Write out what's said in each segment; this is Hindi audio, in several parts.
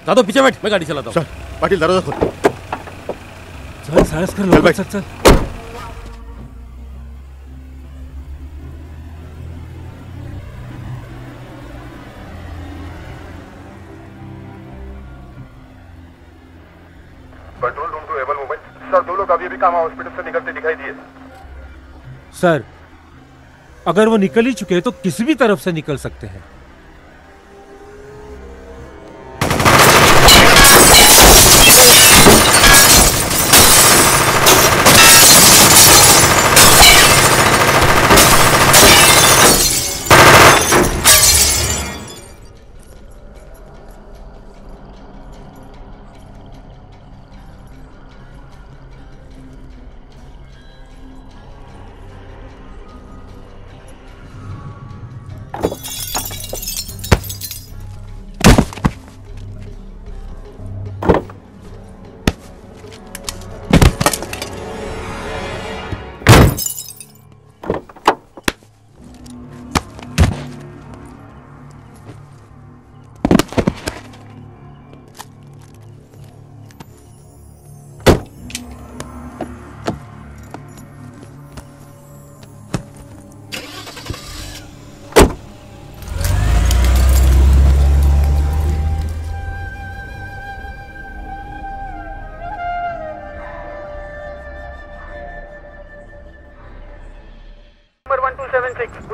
दादो पीछे बैठ, मैं गाड़ी चलाता हूँ। चल पाटिल दरवाजा खोल। चल साहस कर लो, चल चल। Control room to able movement. Sir 2 लोग अभी कामा हॉस्पिटल से निकलते दिखाई दिए। सर अगर वो निकल ही चुके हैं तो किसी भी तरफ से निकल सकते हैं।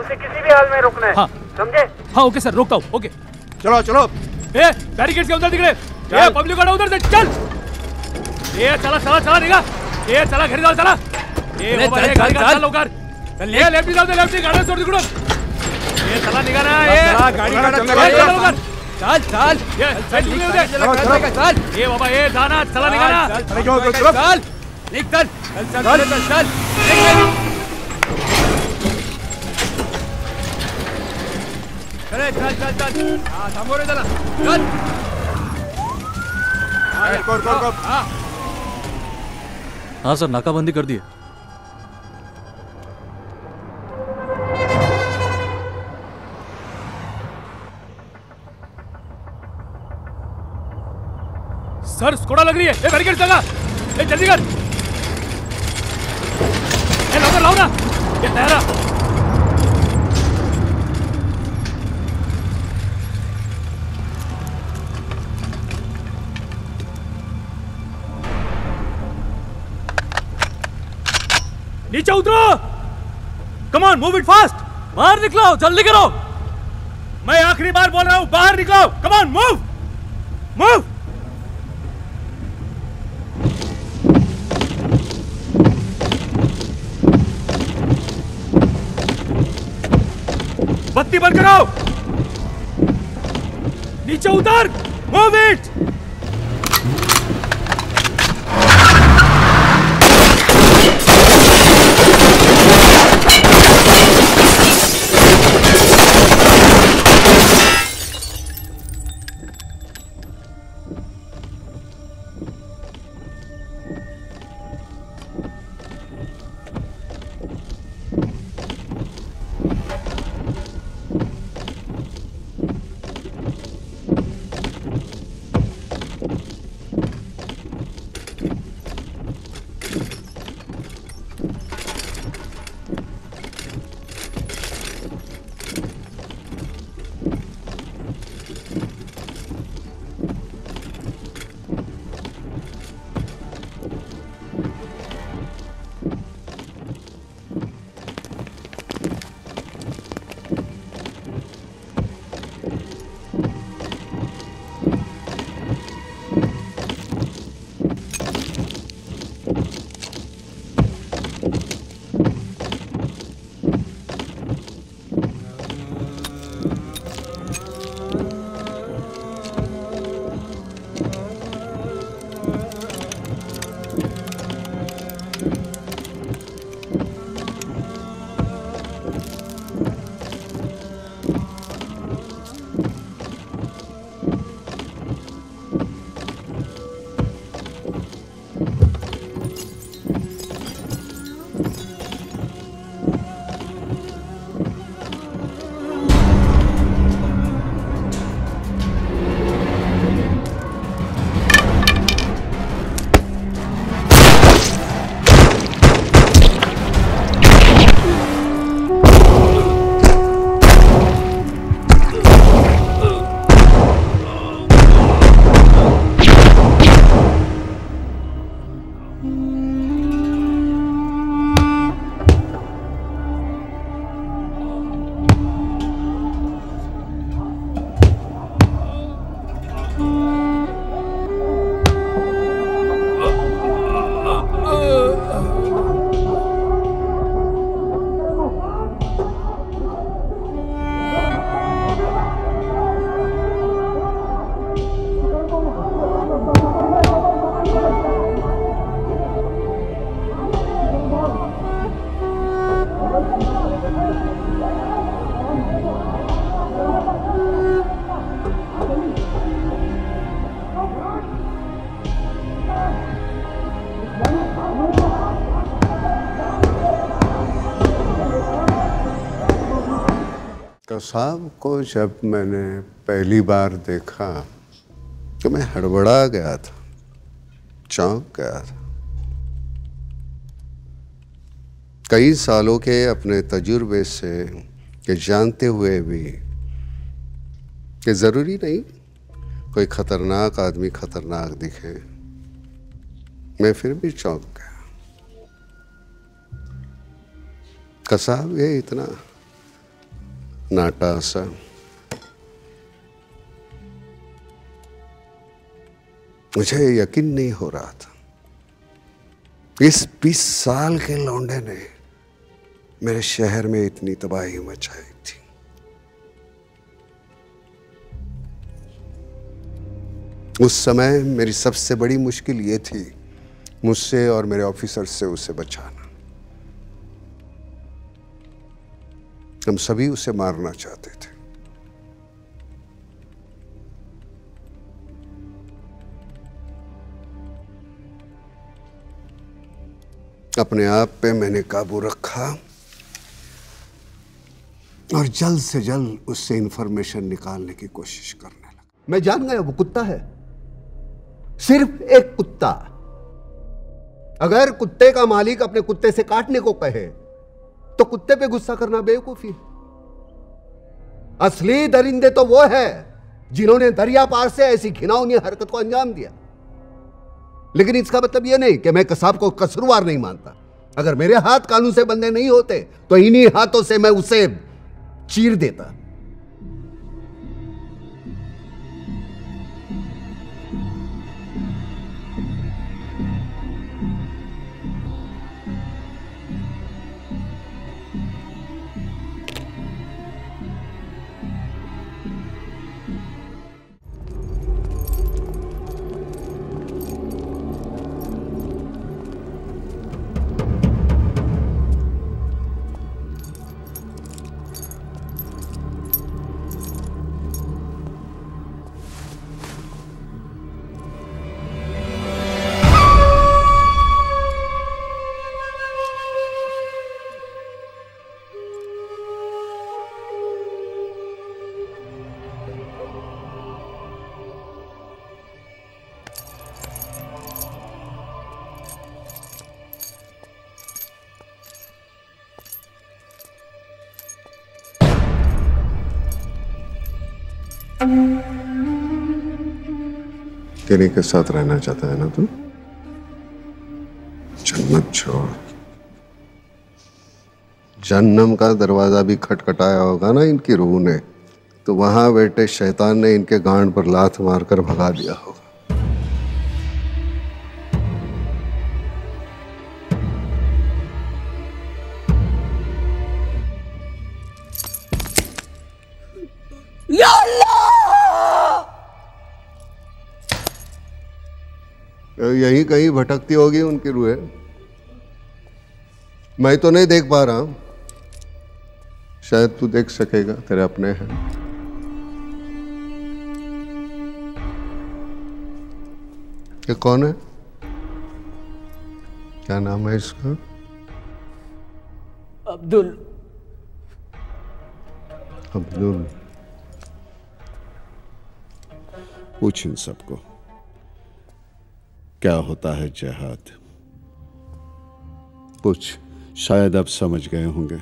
उसे किसी भी हाल में रोकना है। हाँ समझे? हाँ ओके सर, रोकता हूँ। ओके चलो चलो। ए बैरिकेड्स के उधर दिख रहे, ये पब्लिक वाला उधर से चल। ये चला चला चला निकाल, ये चला घर डाल चला। ये ओवर है, गाड़ी का चल होकर चल। ये लेफ्ट जाओ, लेफ्ट से गाड़ी छोड़ दे गुड़ो। ये चला निकाल रहा है, ये गाड़ी का चल होकर चल चल। ये चल चल। ये बाबा ये जाना चला निकालना। चल निकल चल चल चल चल। अरे चल चल चल। हाँ सामोरे चला चल। हाँ सर, नाकाबंदी कर दिए। सर स्कोडा लग रही है, ये बैरिकेड लगा। ये जल्दी कर, ये लौकर लाओ ना। ये तैयारा नीचे उतरो। Come on move it fast. बाहर निकलो, जल्दी करो। मैं आखिरी बार बोल रहा हूं, बाहर निकलो। Come on move move. बत्ती बंद करो। नीचे उतर, मूव इट। कसाब को जब मैंने पहली बार देखा तो मैं हड़बड़ा गया था, चौंक गया था। कई सालों के अपने तजुर्बे से कि जानते हुए भी कि जरूरी नहीं कोई खतरनाक आदमी खतरनाक दिखे, मैं फिर भी चौंक गया। कसाब ये इतना नाटा सा, मुझे यकीन नहीं हो रहा था इस 20 साल के लौंडे ने मेरे शहर में इतनी तबाही मचाई थी। उस समय मेरी सबसे बड़ी मुश्किल ये थी मुझसे और मेरे ऑफिसर से उसे बचाना। हम सभी उसे मारना चाहते थे। अपने आप पे मैंने काबू रखा और जल्द से जल्द उससे इंफॉर्मेशन निकालने की कोशिश करने लगा। मैं जान गया वो कुत्ता है, सिर्फ एक कुत्ता। अगर कुत्ते का मालिक अपने कुत्ते से काटने को कहे तो कुत्ते पे गुस्सा करना बेवकूफी है। असली दरिंदे तो वो है जिन्होंने दरिया पार से ऐसी घिनौनी हरकत को अंजाम दिया। लेकिन इसका मतलब यह नहीं कि मैं कसाब को कसूरवार नहीं मानता। अगर मेरे हाथ कानून से बंधे नहीं होते तो इन्हीं हाथों से मैं उसे चीर देता। तेरे के साथ रहना चाहता है ना तू? जन्नत छोड़। जन्नम का दरवाजा भी खटखटाया होगा ना इनकी रूह ने, तो वहां बैठे शैतान ने इनके गांड पर लात मारकर भगा दिया होगा। यहीं कहीं भटकती होगी उनकी रूहें, मैं तो नहीं देख पा रहा हूं। शायद तू देख सकेगा, तेरे अपने हैं। ये कौन है? क्या नाम है इसका? अब्दुल। अब्दुल। पूछ इन सबको क्या होता है जिहाद। पूछ, शायद अब समझ गए होंगे।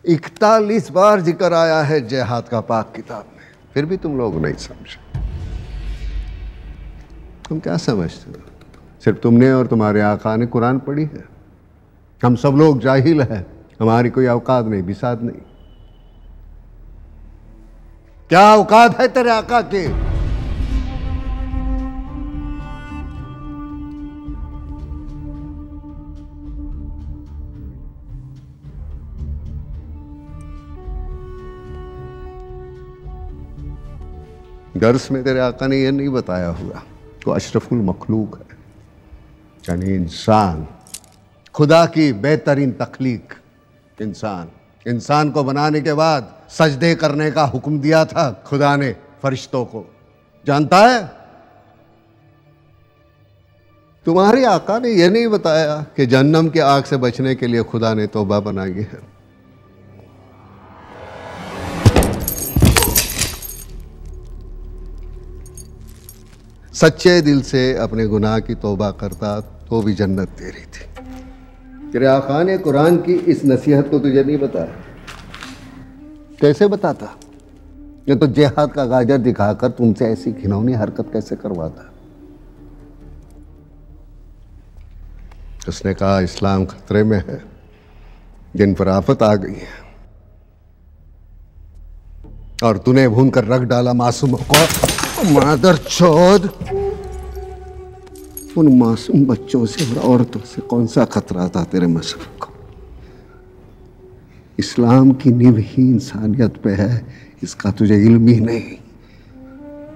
41 बार जिक्र आया है जिहाद का पाक किताब में, फिर भी तुम लोग नहीं समझे। तुम क्या समझते हो? सिर्फ तुमने और तुम्हारे आका ने कुरान पढ़ी है। हम सब लोग जाहिल हैं, हमारी कोई औकात नहीं, बिसात नहीं। क्या औकात है तेरे आका के? दर्स में तेरे आका ने यह नहीं बताया हुआ तो अशरफुल मखलूक है, यानी इंसान, खुदा की बेहतरीन तख्लीक। इंसान को बनाने के बाद सजदे करने का हुक्म दिया था खुदा ने फरिश्तों को, जानता है? तुम्हारे आका ने यह नहीं बताया कि जहन्नम की आग से बचने के लिए खुदा ने तौबा बनाई है। सच्चे दिल से अपने गुनाह की तौबा करता तो भी जन्नत तेरी थी। तेरे आका ने कुरान की इस नसीहत को तुझे नहीं बताया? कैसे बताता? ये तो जिहाद का गाजर दिखाकर तुमसे ऐसी घिनौनी हरकत कैसे करवाता? उसने कहा इस्लाम खतरे में है, जिन पर आफत आ गई है, और तूने भून कर रख डाला मासूमों को। मादर चौध, उन मासूम बच्चों से और औरतों से कौन सा खतरा था तेरे मजहब को? इस्लाम की नींव ही इंसानियत पे है, इसका तुझे इल्म ही नहीं,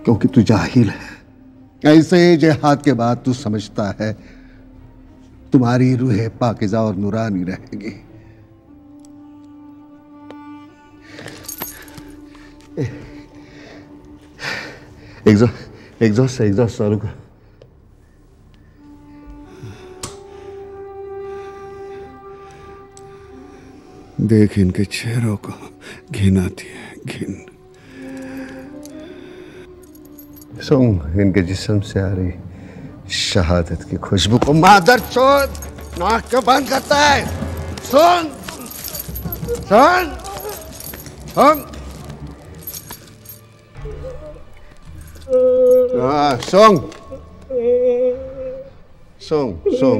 क्योंकि तू जाहिल है। ऐसे जिहाद के बाद तू समझता है तुम्हारी रूह पाकिज़ा और नूरानी रहेगी। एग्जॉस्ट चालू कर। देख इनके चेहरों को घिन आती है, घिन। सुन इनके जिस्म से आ रही शहादत की खुशबू को। मादर चोद, नाक क्यों बंद करता है? सुन सुन सुन, सुन सुन सुन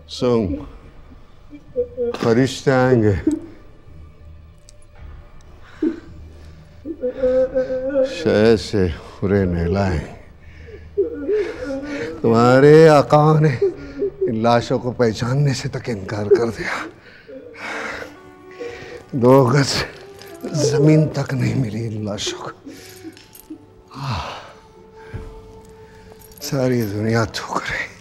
सुन, फरिश्ते आएंगे, शहद से पूरे नहलाएं। तुम्हारे आका ने इन लाशों को पहचानने से तक इनकार कर दिया। 2 गज जमीन तक नहीं मिली इन लाशों को। सारी दुनिया थूक रही।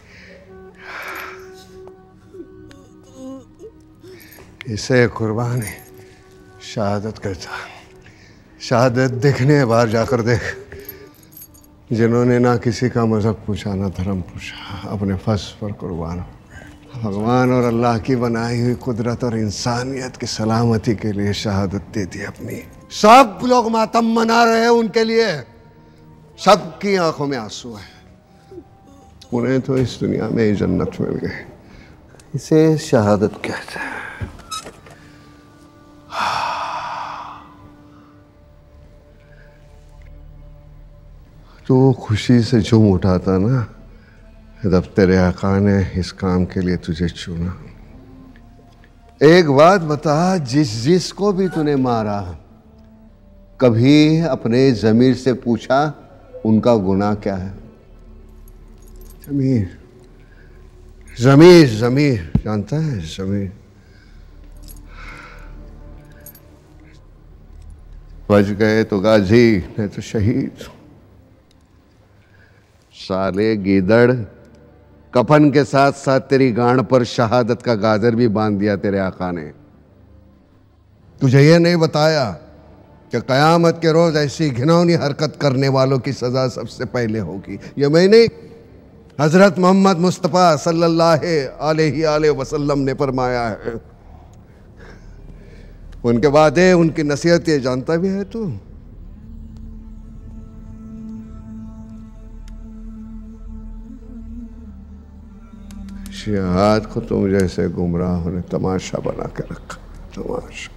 इसे कुर्बानी शहादत करता। शहादत देखने बाहर जाकर देख, जिन्होंने ना किसी का मजहब पूछा ना धर्म पूछा, अपने फर्ज पर कुर्बान हो गए। भगवान और अल्लाह की बनाई हुई कुदरत और इंसानियत की सलामती के लिए शहादत दे दी अपनी। सब लोग मातम मना रहे हैं उनके लिए, सबकी आंखों में आंसू है। उन्हें तो इस दुनिया में ही जन्नत मिल गई। इसे शहादत कहते हैं। तो खुशी से झूम उठा था ना जब तेरे आका ने इस काम के लिए तुझे चुना। एक बात बता, जिसको भी तूने मारा, कभी अपने ज़मीर से पूछा उनका गुनाह क्या है? ज़मीर, ज़मीर, ज़मीर जानता है? ज़मीर बच गए तो गाजी, नहीं तो शहीद। साले गीदड़, कफन के साथ साथ तेरी गांड पर शहादत का गाजर भी बांध दिया तेरे आका ने। तुझे यह नहीं बताया कि कयामत के रोज ऐसी घिनौनी हरकत करने वालों की सजा सबसे पहले होगी। ये मैं नहीं, हजरत मोहम्मद मुस्तफ़ा सल्लल्लाहु अलैहि वसल्लम ने फरमाया है। उनके वादे, उनकी नसीहत ये जानता भी है तू? जिहाद को तुम जैसे गुमराहों ने तमाशा बना के रखा, तमाशा।